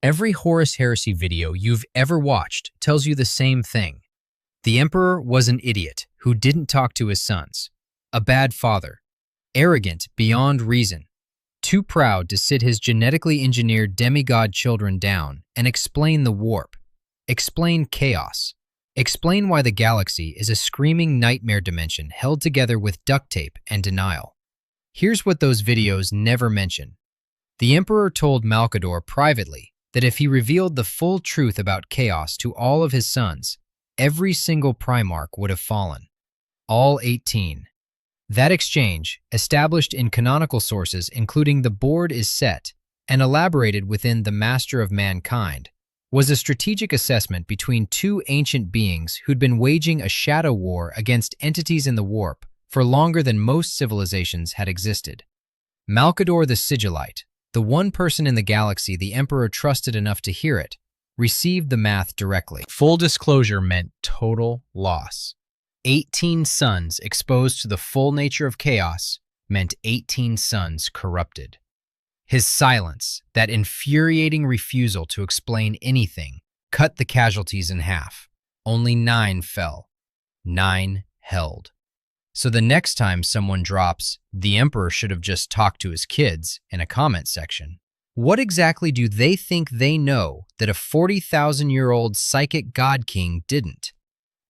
Every Horus Heresy video you've ever watched tells you the same thing. The Emperor was an idiot who didn't talk to his sons, a bad father, arrogant beyond reason, too proud to sit his genetically engineered demigod children down and explain the warp, explain chaos, explain why the galaxy is a screaming nightmare dimension held together with duct tape and denial. Here's what those videos never mention. The Emperor told Malcador privately that if he revealed the full truth about chaos to all of his sons, every single Primarch would have fallen. All 18. That exchange, established in canonical sources including The Board is Set and elaborated within The Master of Mankind, was a strategic assessment between two ancient beings who'd been waging a shadow war against entities in the warp for longer than most civilizations had existed. Malcador the Sigillite, the one person in the galaxy the Emperor trusted enough to hear it, received the math directly. Full disclosure meant total loss. 18 sons exposed to the full nature of chaos meant 18 sons corrupted. His silence, that infuriating refusal to explain anything, cut the casualties in half. Only 9 fell. 9 held. So the next time someone drops, "The Emperor should have just talked to his kids," in a comment section, what exactly do they think they know that a 40,000-year-old psychic god king didn't?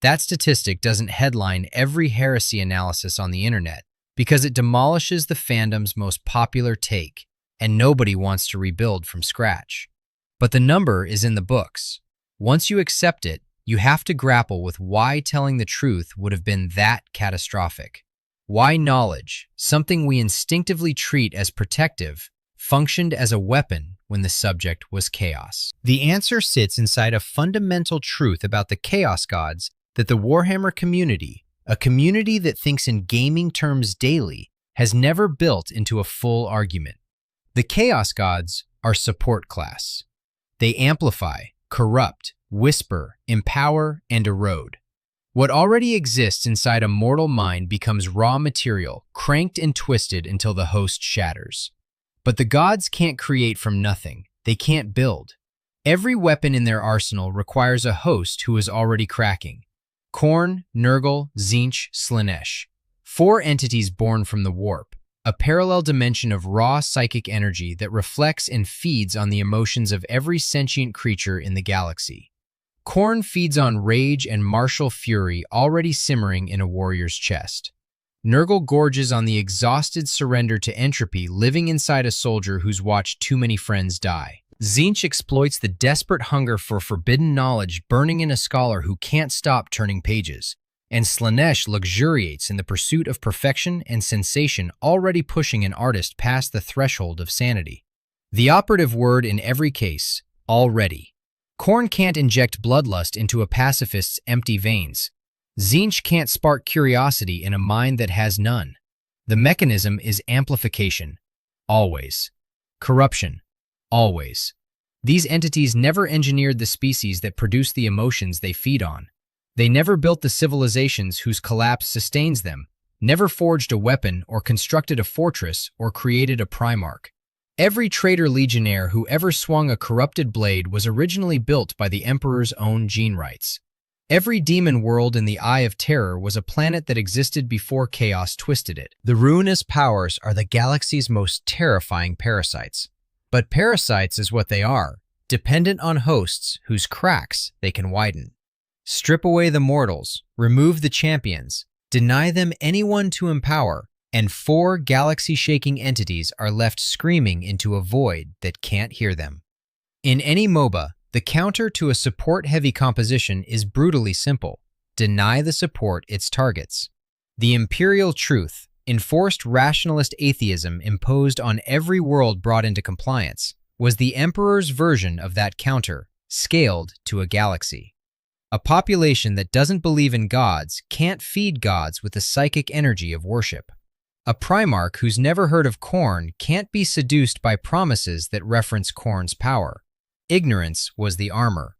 That statistic doesn't headline every heresy analysis on the internet because it demolishes the fandom's most popular take, and nobody wants to rebuild from scratch. But the number is in the books. Once you accept it, you have to grapple with why telling the truth would have been that catastrophic. Why knowledge, something we instinctively treat as protective, functioned as a weapon when the subject was chaos. The answer sits inside a fundamental truth about the chaos gods that the Warhammer community, a community that thinks in gaming terms daily, has never built into a full argument. The chaos gods are support class. They amplify, corrupt, whisper, empower, and erode. What already exists inside a mortal mind becomes raw material, cranked and twisted until the host shatters. But the gods can't create from nothing. They can't build. Every weapon in their arsenal requires a host who is already cracking. Khorne, Nurgle, Tzeentch, Slaanesh. 4 entities born from the warp, a parallel dimension of raw psychic energy that reflects and feeds on the emotions of every sentient creature in the galaxy. Khorne feeds on rage and martial fury already simmering in a warrior's chest. Nurgle gorges on the exhausted surrender to entropy living inside a soldier who's watched too many friends die. Tzeentch exploits the desperate hunger for forbidden knowledge burning in a scholar who can't stop turning pages. And Slaanesh luxuriates in the pursuit of perfection and sensation already pushing an artist past the threshold of sanity. The operative word in every case, already. Khorne can't inject bloodlust into a pacifist's empty veins. Tzeentch can't spark curiosity in a mind that has none. The mechanism is amplification. Always. Corruption. Always. These entities never engineered the species that produce the emotions they feed on. They never built the civilizations whose collapse sustains them, never forged a weapon or constructed a fortress or created a Primarch. Every traitor legionnaire who ever swung a corrupted blade was originally built by the Emperor's own gene rights. Every demon world in the Eye of Terror was a planet that existed before chaos twisted it. The ruinous powers are the galaxy's most terrifying parasites. But parasites is what they are, dependent on hosts whose cracks they can widen. Strip away the mortals, remove the champions, deny them anyone to empower, and 4 galaxy-shaking entities are left screaming into a void that can't hear them. In any MOBA, the counter to a support-heavy composition is brutally simple. Deny the support its targets. The Imperial truth, enforced rationalist atheism imposed on every world brought into compliance, was the Emperor's version of that counter, scaled to a galaxy. A population that doesn't believe in gods can't feed gods with the psychic energy of worship. A Primarch who's never heard of Khorne can't be seduced by promises that reference Khorne's power. Ignorance was the armor.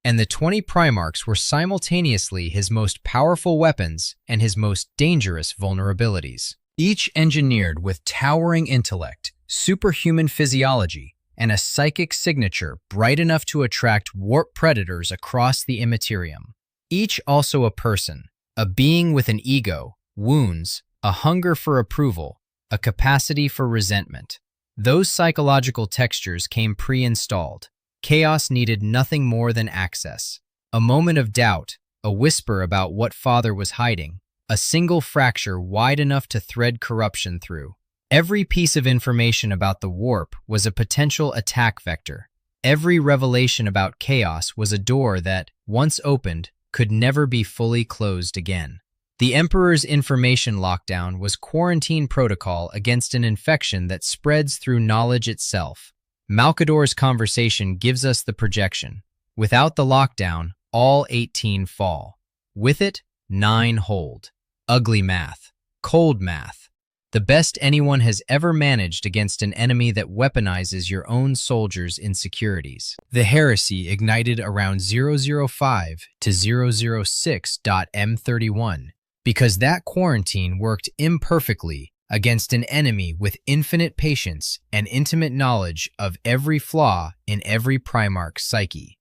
And the 20 Primarchs were simultaneously his most powerful weapons and his most dangerous vulnerabilities. Each engineered with towering intellect, superhuman physiology, and a psychic signature bright enough to attract warp predators across the immaterium. Each also a person, a being with an ego, wounds, a hunger for approval, a capacity for resentment. Those psychological textures came pre-installed. Chaos needed nothing more than access. A moment of doubt, a whisper about what Father was hiding, a single fracture wide enough to thread corruption through. Every piece of information about the warp was a potential attack vector. Every revelation about chaos was a door that, once opened, could never be fully closed again. The Emperor's information lockdown was quarantine protocol against an infection that spreads through knowledge itself. Malcador's conversation gives us the projection. Without the lockdown, all 18 fall. With it, 9 hold. Ugly math. Cold math. The best anyone has ever managed against an enemy that weaponizes your own soldiers' insecurities. The heresy ignited around 005 to 006.M31 because that quarantine worked imperfectly against an enemy with infinite patience and intimate knowledge of every flaw in every Primarch's psyche.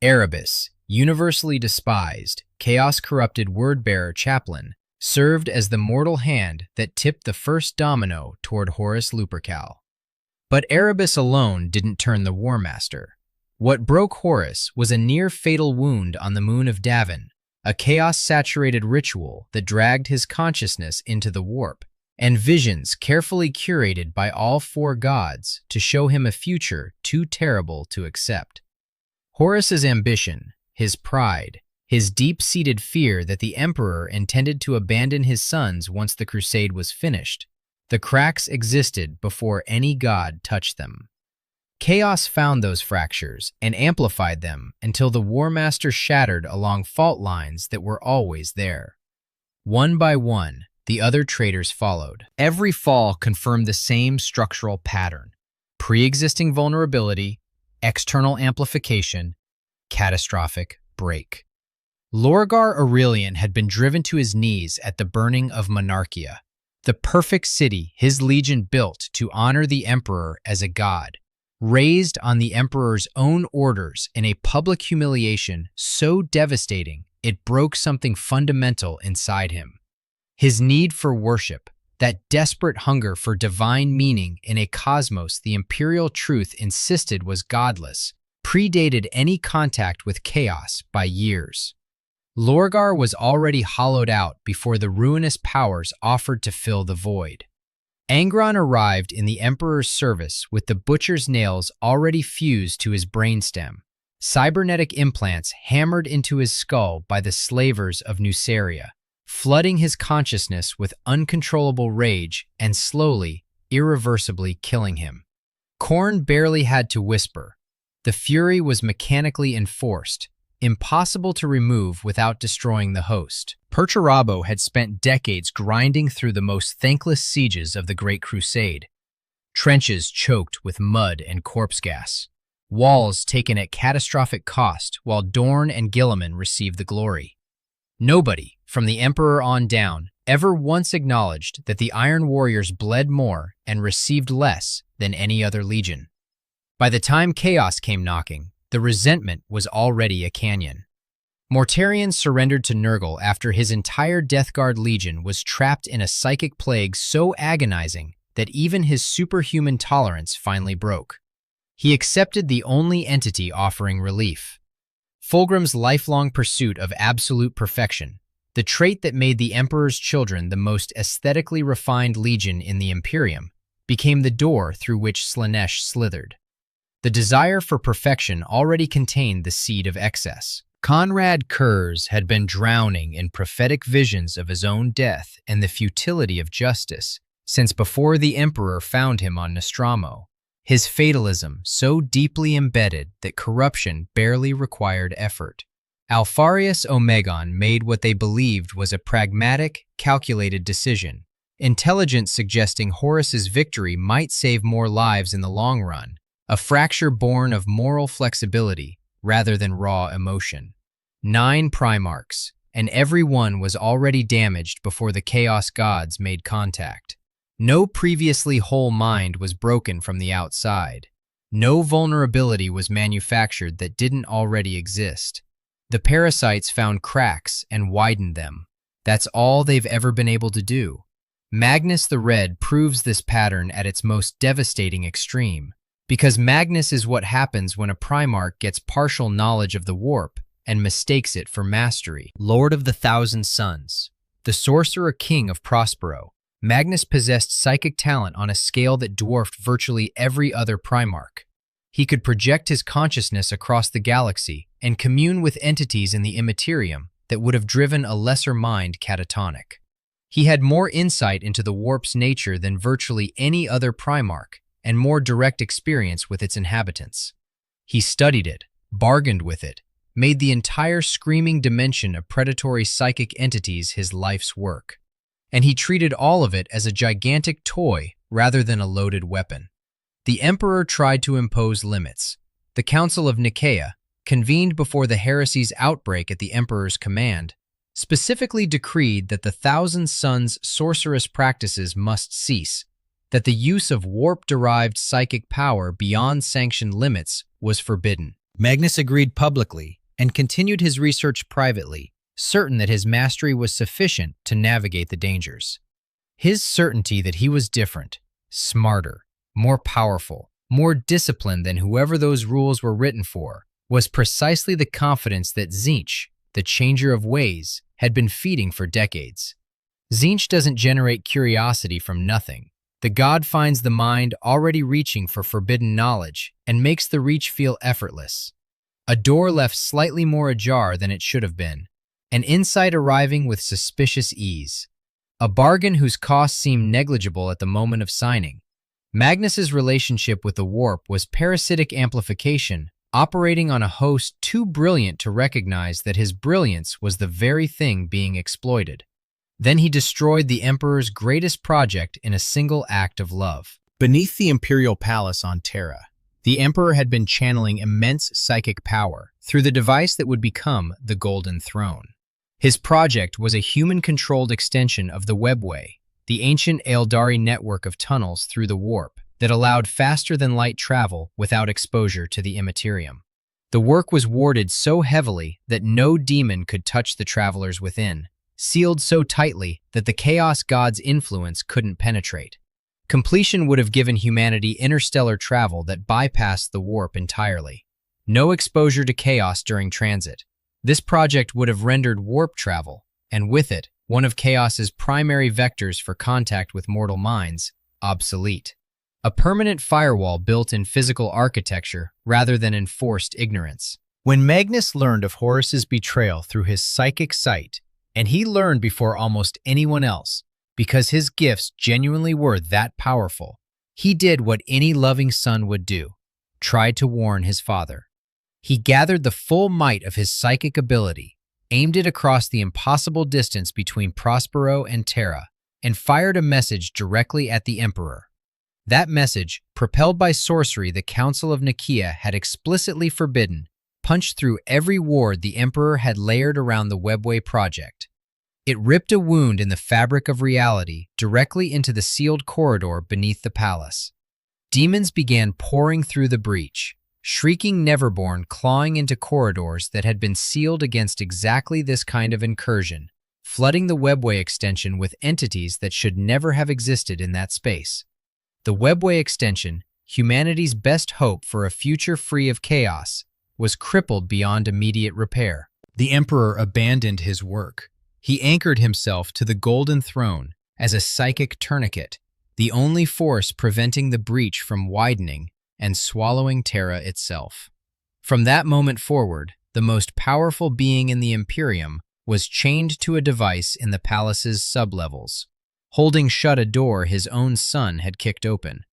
Erebus, universally despised, chaos-corrupted word-bearer chaplain, served as the mortal hand that tipped the first domino toward Horus Lupercal. But Erebus alone didn't turn the War Master. What broke Horus was a near-fatal wound on the moon of Davin, a chaos-saturated ritual that dragged his consciousness into the warp, and visions carefully curated by all 4 gods to show him a future too terrible to accept. Horus's ambition, his pride, his deep-seated fear that the Emperor intended to abandon his sons once the crusade was finished. The cracks existed before any god touched them. Chaos found those fractures and amplified them until the War Master shattered along fault lines that were always there. One by one, the other traitors followed. Every fall confirmed the same structural pattern: pre-existing vulnerability, external amplification, catastrophic break. Lorgar Aurelian had been driven to his knees at the burning of Monarchia, the perfect city his legion built to honor the Emperor as a god, raised on the Emperor's own orders in a public humiliation so devastating it broke something fundamental inside him. His need for worship, that desperate hunger for divine meaning in a cosmos the Imperial truth insisted was godless, predated any contact with chaos by years. Lorgar was already hollowed out before the ruinous powers offered to fill the void. Angron arrived in the Emperor's service with the butcher's nails already fused to his brainstem, cybernetic implants hammered into his skull by the slavers of Nuceria, flooding his consciousness with uncontrollable rage and slowly, irreversibly killing him. Khorne barely had to whisper. The fury was mechanically enforced, impossible to remove without destroying the host. Perturabo had spent decades grinding through the most thankless sieges of the Great Crusade. Trenches choked with mud and corpse gas. Walls taken at catastrophic cost while Dorn and Guilliman received the glory. Nobody, from the Emperor on down, ever once acknowledged that the Iron Warriors bled more and received less than any other legion. By the time chaos came knocking, the resentment was already a canyon. Mortarion surrendered to Nurgle after his entire Death Guard legion was trapped in a psychic plague so agonizing that even his superhuman tolerance finally broke. He accepted the only entity offering relief. Fulgrim's lifelong pursuit of absolute perfection, the trait that made the Emperor's children the most aesthetically refined legion in the Imperium, became the door through which Slaanesh slithered. The desire for perfection already contained the seed of excess. Conrad Kurz had been drowning in prophetic visions of his own death and the futility of justice since before the Emperor found him on Nostromo, his fatalism so deeply embedded that corruption barely required effort. Alfarius Omegon made what they believed was a pragmatic, calculated decision, intelligence suggesting Horus's victory might save more lives in the long run, a fracture born of moral flexibility rather than raw emotion. 9 Primarchs, and every one was already damaged before the Chaos Gods made contact. No previously whole mind was broken from the outside. No vulnerability was manufactured that didn't already exist. The parasites found cracks and widened them. That's all they've ever been able to do. Magnus the Red proves this pattern at its most devastating extreme, because Magnus is what happens when a Primarch gets partial knowledge of the warp and mistakes it for mastery. Lord of the Thousand Suns, the sorcerer king of Prospero, Magnus possessed psychic talent on a scale that dwarfed virtually every other Primarch. He could project his consciousness across the galaxy and commune with entities in the immaterium that would have driven a lesser mind catatonic. He had more insight into the warp's nature than virtually any other Primarch and more direct experience with its inhabitants. He studied it, bargained with it, made the entire screaming dimension of predatory psychic entities his life's work. And he treated all of it as a gigantic toy rather than a loaded weapon. The Emperor tried to impose limits. The Council of Nicaea, convened before the heresy's outbreak at the Emperor's command, specifically decreed that the Thousand Suns' sorcerous practices must cease, that the use of warp-derived psychic power beyond sanctioned limits was forbidden. Magnus agreed publicly and continued his research privately, certain that his mastery was sufficient to navigate the dangers. His certainty that he was different, smarter, more powerful, more disciplined than whoever those rules were written for, was precisely the confidence that Tzeentch, the changer of ways, had been feeding for decades. Tzeentch doesn't generate curiosity from nothing. The god finds the mind already reaching for forbidden knowledge and makes the reach feel effortless. A door left slightly more ajar than it should have been, an insight arriving with suspicious ease, a bargain whose cost seemed negligible at the moment of signing. Magnus's relationship with the warp was parasitic amplification, operating on a host too brilliant to recognize that his brilliance was the very thing being exploited. Then he destroyed the Emperor's greatest project in a single act of love. Beneath the Imperial Palace on Terra, the Emperor had been channeling immense psychic power through the device that would become the Golden Throne. His project was a human-controlled extension of the webway, the ancient Eldari network of tunnels through the warp that allowed faster-than-light travel without exposure to the immaterium. The work was warded so heavily that no demon could touch the travelers within, sealed so tightly that the Chaos God's influence couldn't penetrate. Completion would have given humanity interstellar travel that bypassed the warp entirely. No exposure to chaos during transit. This project would have rendered warp travel, and with it, one of Chaos's primary vectors for contact with mortal minds, obsolete. A permanent firewall built in physical architecture rather than in forced ignorance. When Magnus learned of Horus's betrayal through his psychic sight, and he learned before almost anyone else, because his gifts genuinely were that powerful, he did what any loving son would do, tried to warn his father. He gathered the full might of his psychic ability, aimed it across the impossible distance between Prospero and Terra, and fired a message directly at the Emperor. That message, propelled by sorcery the Council of Nicaea had explicitly forbidden, punched through every ward the Emperor had layered around the webway project. It ripped a wound in the fabric of reality directly into the sealed corridor beneath the palace. Demons began pouring through the breach, shrieking Neverborn clawing into corridors that had been sealed against exactly this kind of incursion, flooding the webway extension with entities that should never have existed in that space. The webway extension, humanity's best hope for a future free of chaos, was crippled beyond immediate repair. The Emperor abandoned his work. He anchored himself to the Golden Throne as a psychic tourniquet, the only force preventing the breach from widening and swallowing Terra itself. From that moment forward, the most powerful being in the Imperium was chained to a device in the palace's sublevels, holding shut a door his own son had kicked open.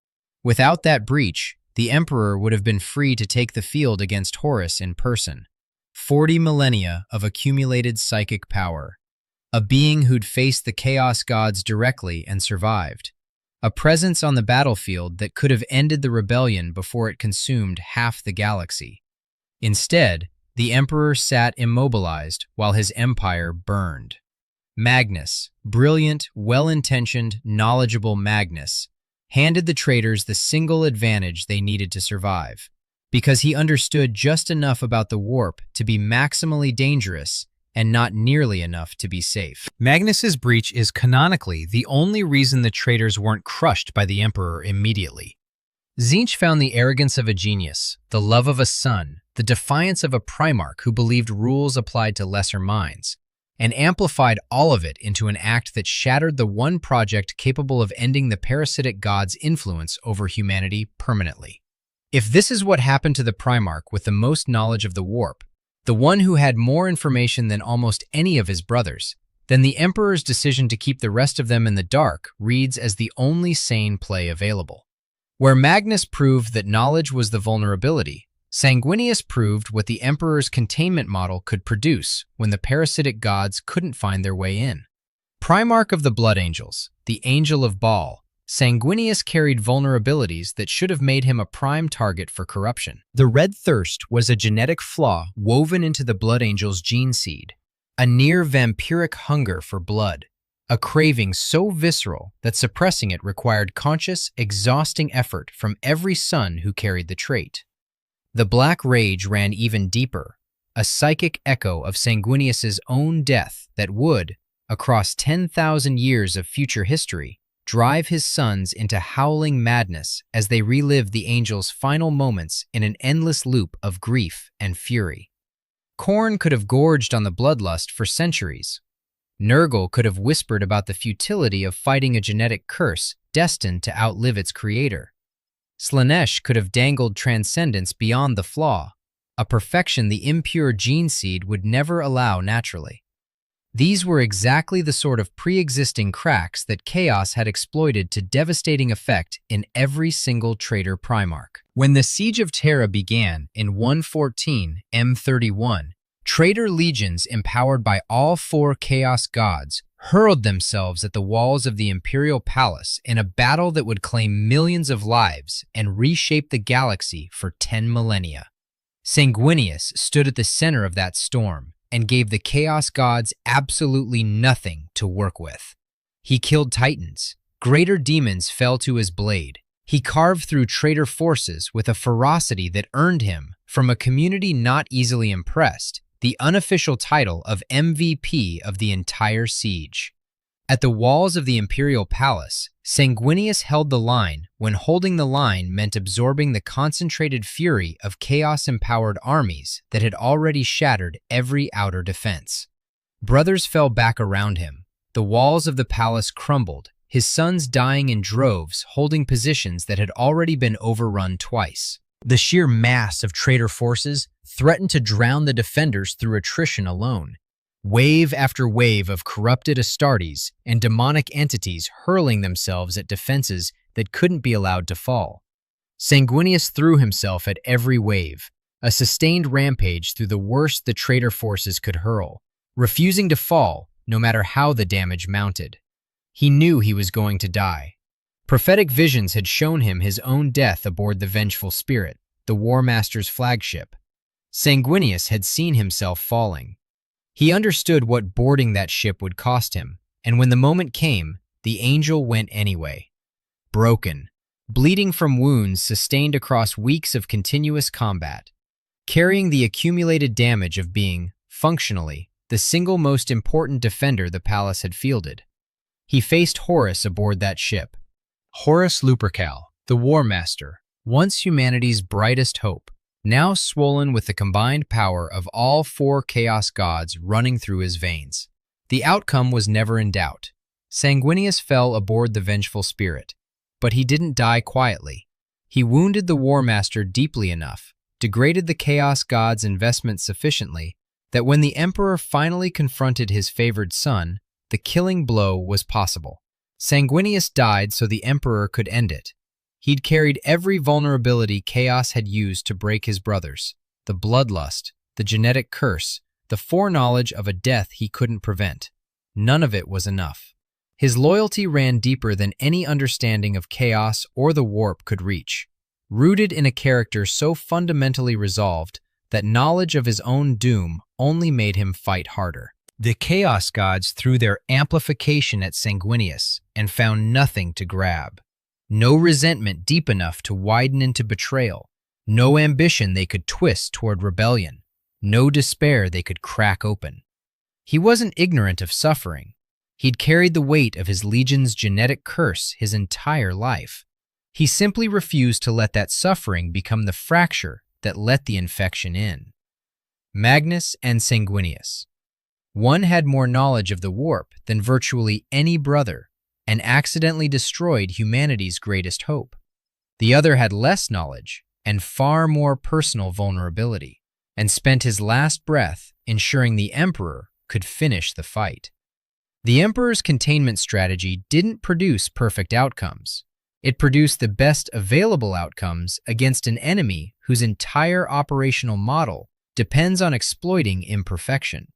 Without that breach, the Emperor would have been free to take the field against Horus in person. 40 millennia of accumulated psychic power. A being who'd faced the Chaos Gods directly and survived. A presence on the battlefield that could have ended the rebellion before it consumed half the galaxy. Instead, the Emperor sat immobilized while his empire burned. Magnus, brilliant, well-intentioned, knowledgeable Magnus, handed the traitors the single advantage they needed to survive, because he understood just enough about the warp to be maximally dangerous and not nearly enough to be safe. Magnus's breach is canonically the only reason the traitors weren't crushed by the Emperor immediately. Tzeentch found the arrogance of a genius, the love of a son, the defiance of a Primarch who believed rules applied to lesser minds, and amplified all of it into an act that shattered the one project capable of ending the parasitic god's influence over humanity permanently. If this is what happened to the Primarch with the most knowledge of the warp, the one who had more information than almost any of his brothers, then the Emperor's decision to keep the rest of them in the dark reads as the only sane play available. Where Magnus proved that knowledge was the vulnerability, Sanguinius proved what the Emperor's containment model could produce when the parasitic gods couldn't find their way in. Primarch of the Blood Angels, the Angel of Baal, Sanguinius carried vulnerabilities that should have made him a prime target for corruption. The Red Thirst was a genetic flaw woven into the Blood Angel's gene seed, a near vampiric hunger for blood, a craving so visceral that suppressing it required conscious, exhausting effort from every son who carried the trait. The Black Rage ran even deeper, a psychic echo of Sanguinius's own death that would, across 10,000 years of future history, drive his sons into howling madness as they relived the angel's final moments in an endless loop of grief and fury. Khorne could have gorged on the bloodlust for centuries. Nurgle could have whispered about the futility of fighting a genetic curse destined to outlive its creator. Slaanesh could have dangled transcendence beyond the flaw, a perfection the impure gene seed would never allow naturally. These were exactly the sort of pre-existing cracks that Chaos had exploited to devastating effect in every single traitor Primarch. When the Siege of Terra began in 114 M31, traitor legions empowered by all four Chaos gods hurled themselves at the walls of the Imperial Palace in a battle that would claim millions of lives and reshape the galaxy for 10 millennia. Sanguinius stood at the center of that storm and gave the Chaos gods absolutely nothing to work with. He killed titans. Greater demons fell to his blade. He carved through traitor forces with a ferocity that earned him, from a community not easily impressed, the unofficial title of MVP of the entire siege. At the walls of the Imperial Palace, Sanguinius held the line when holding the line meant absorbing the concentrated fury of chaos-empowered armies that had already shattered every outer defense. Brothers fell back around him. The walls of the palace crumbled, his sons dying in droves holding positions that had already been overrun twice. The sheer mass of traitor forces threatened to drown the defenders through attrition alone. Wave after wave of corrupted Astartes and demonic entities hurling themselves at defenses that couldn't be allowed to fall. Sanguinius threw himself at every wave, a sustained rampage through the worst the traitor forces could hurl, refusing to fall no matter how the damage mounted. He knew he was going to die. Prophetic visions had shown him his own death aboard the Vengeful Spirit, the War Master's flagship. Sanguinius had seen himself falling. He understood what boarding that ship would cost him, and when the moment came, the angel went anyway. Broken, bleeding from wounds sustained across weeks of continuous combat, carrying the accumulated damage of being, functionally, the single most important defender the palace had fielded. He faced Horus aboard that ship. Horus Lupercal, the War Master, once humanity's brightest hope, now swollen with the combined power of all four Chaos gods running through his veins. The outcome was never in doubt. Sanguinius fell aboard the Vengeful Spirit, but he didn't die quietly. He wounded the War Master deeply enough, degraded the Chaos god's investment sufficiently, that when the Emperor finally confronted his favored son, the killing blow was possible. Sanguinius died so the Emperor could end it. He'd carried every vulnerability Chaos had used to break his brothers: the bloodlust, the genetic curse, the foreknowledge of a death he couldn't prevent. None of it was enough. His loyalty ran deeper than any understanding of Chaos or the warp could reach, rooted in a character so fundamentally resolved that knowledge of his own doom only made him fight harder. The Chaos gods threw their amplification at Sanguinius and found nothing to grab. no resentment deep enough to widen into betrayal, no ambition they could twist toward rebellion, no despair they could crack open. He wasn't ignorant of suffering. He'd carried the weight of his legion's genetic curse his entire life. He simply refused to let that suffering become the fracture that let the infection in. Magnus and Sanguinius. One had more knowledge of the warp than virtually any brother and accidentally destroyed humanity's greatest hope. The other had less knowledge and far more personal vulnerability, and spent his last breath ensuring the Emperor could finish the fight. The Emperor's containment strategy didn't produce perfect outcomes. It produced the best available outcomes against an enemy whose entire operational model depends on exploiting imperfection.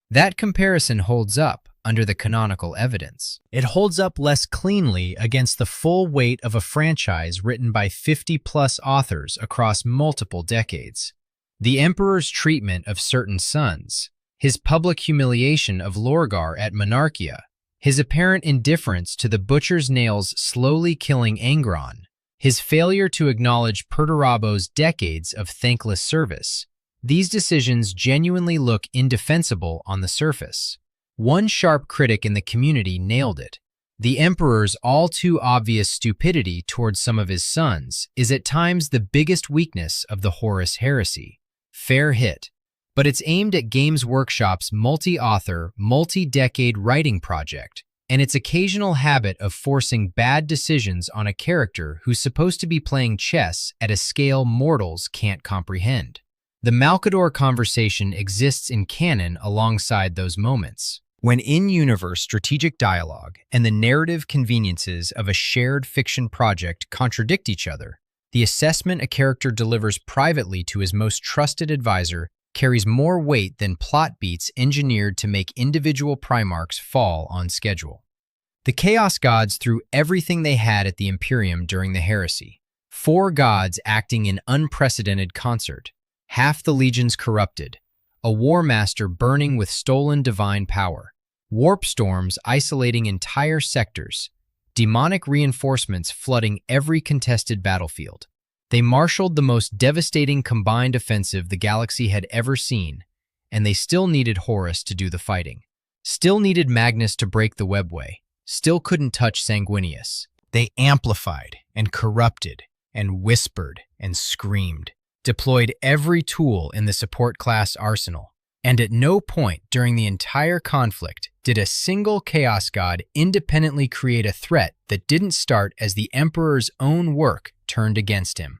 That comparison holds up under the canonical evidence. It holds up less cleanly against the full weight of a franchise written by 50-plus authors across multiple decades. The Emperor's treatment of certain sons, his public humiliation of Lorgar at Monarchia, his apparent indifference to the Butcher's Nails slowly killing Angron, his failure to acknowledge Perturabo's decades of thankless service. These decisions genuinely look indefensible on the surface. One sharp critic in the community nailed it. The Emperor's all-too-obvious stupidity towards some of his sons is at times the biggest weakness of the Horus Heresy. Fair hit. But it's aimed at Games Workshop's multi-author, multi-decade writing project, and its occasional habit of forcing bad decisions on a character who's supposed to be playing chess at a scale mortals can't comprehend. The Malcador conversation exists in canon alongside those moments. When in-universe strategic dialogue and the narrative conveniences of a shared fiction project contradict each other, the assessment a character delivers privately to his most trusted advisor carries more weight than plot beats engineered to make individual Primarchs fall on schedule. The Chaos Gods threw everything they had at the Imperium during the heresy. 4 gods acting in unprecedented concert, half the legions corrupted, a war master burning with stolen divine power, warp storms isolating entire sectors, demonic reinforcements flooding every contested battlefield. They marshaled the most devastating combined offensive the galaxy had ever seen, and they still needed Horus to do the fighting. Still needed Magnus to break the webway. Still couldn't touch Sanguinius. They amplified and corrupted and whispered and screamed, deployed every tool in the support class arsenal, and at no point during the entire conflict did a single Chaos God independently create a threat that didn't start as the Emperor's own work turned against him.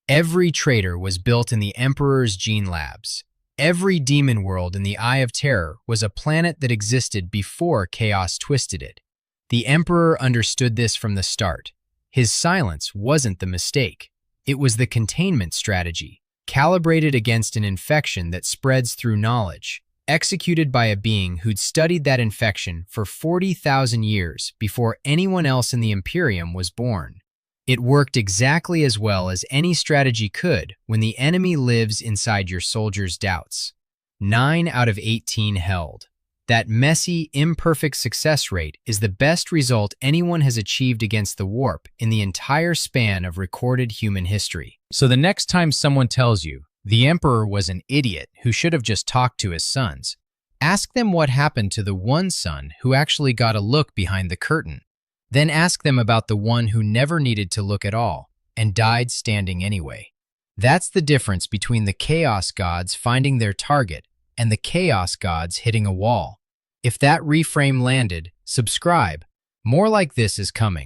Every traitor was built in the Emperor's gene labs. Every demon world in the Eye of Terror was a planet that existed before Chaos twisted it. The Emperor understood this from the start. His silence wasn't the mistake. It was the containment strategy, calibrated against an infection that spreads through knowledge, executed by a being who'd studied that infection for 40,000 years before anyone else in the Imperium was born. It worked exactly as well as any strategy could when the enemy lives inside your soldiers' doubts. 9 out of 18 held. That messy, imperfect success rate is the best result anyone has achieved against the warp in the entire span of recorded human history. So the next time someone tells you the Emperor was an idiot who should have just talked to his sons, ask them what happened to the one son who actually got a look behind the curtain. Then ask them about the one who never needed to look at all and died standing anyway. That's the difference between the Chaos Gods finding their target and the Chaos Gods hitting a wall. If that reframe landed, subscribe. More like this is coming.